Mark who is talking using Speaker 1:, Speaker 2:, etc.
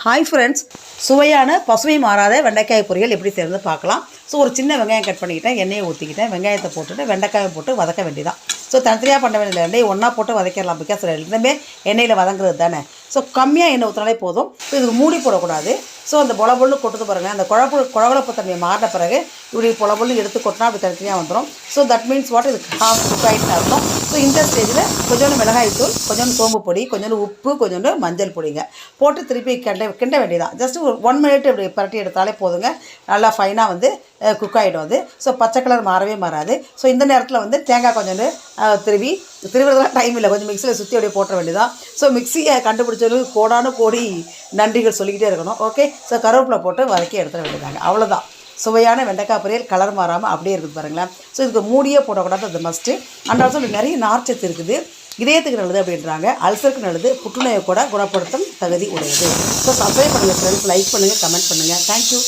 Speaker 1: Hi friends, சுவையான பசுமை மாறாத வெண்டைக்காய் பொரியல் எப்படி செய்யறது பார்க்கலாம். ஸோ ஒரு சின்ன வெங்காயம் கட் பண்ணிக்கிட்டேன், எண்ணெயை ஊற்றிக்கிட்டேன், வெங்காயத்தை போட்டுட்டு வெண்டைக்காயை போட்டு வதக்க வேண்டியதான். ஸோ தனித்தனியாக பண்ண வேண்டியது, ரெண்டையும் ஒன்றா போட்டு வதக்கிடலாம். பிகாஸ் ரெண்டுமே எண்ணெயில் வதங்குறது தானே. ஸோ கம்மியாக எண்ணெய் ஊற்றினாலே போதும். ஸோ இதுக்கு மூடி போடக்கூடாது. ஸோ அந்த பொலபொல்லு கொட்டுது பாருங்கள், அந்த குழகுழப்பு தன்மையை மாறின பிறகு இப்படி பொலபொல்லு எடுத்து கொட்டினா அப்படி தனித்தனியாக வந்துடும். ஸோ தட் மீன்ஸ் வாட், இதுக்கு ஹாஃப் குக் ஆகிட்டு அர்த்தம். ஸோ இந்த ஸ்டேஜில் கொஞ்சோண்டு மிளகாய் தூள், கொஞ்சோண்டு சோம்பு பொடி, கொஞ்சோண்டு உப்பு, கொஞ்சோண்டு மஞ்சள் பொடிங்க போட்டு திருப்பி கிண்ட வேண்டியதான். ஜஸ்ட் ஒரு 1 மினிட் இப்படி பரட்டி எடுத்தாலே போதுங்க. நல்லா ஃபைனாக வந்து குக் ஆகிடும் அது. ஸோ பச்சை கலர் மாறவே மாறாது. ஸோ இந்த நேரத்தில் வந்து தேங்காய் கொஞ்சோண்டு திருவிழலாம் டைம் இல்லை, கொஞ்சம் மிக்சியில் சுற்றி அப்படியே போட்ட வேண்டியதான். ஸோ மிக்சியை கண்டுபிடிச்சவங்களுக்கு கோடான கோடி நன்றிகள் சொல்லிக்கிட்டே இருக்கணும். ஓகே, ஸோ கருவேப்பிலை போட்டு வதக்கி எடுத்துட வேண்டியதாங்க. அவ்வளோதான். சுவையான வெண்டைக்காய் பொரியல் கலர் மாறாமல் அப்படியே இருக்குது பாருங்களேன். ஸோ இதுக்கு மூடியே போடக்கூடாது, அது மஸ்ட்டு. அண்ட் ஆல்சோ நிறைய நார்ச்சத்து இருக்குது. இதயத்துக்கு நல்லது அப்படின்றாங்க, அல்சருக்கு நல்லது, புற்றுநோயை கூட குணப்படுத்தும் தகுதி உடையது. ஸோ சப்ஸ்கிரைப் பண்ணுங்கள் ஃப்ரெண்ட்ஸ், லைக் பண்ணுங்கள், கமெண்ட் பண்ணுங்கள். தேங்க்யூ.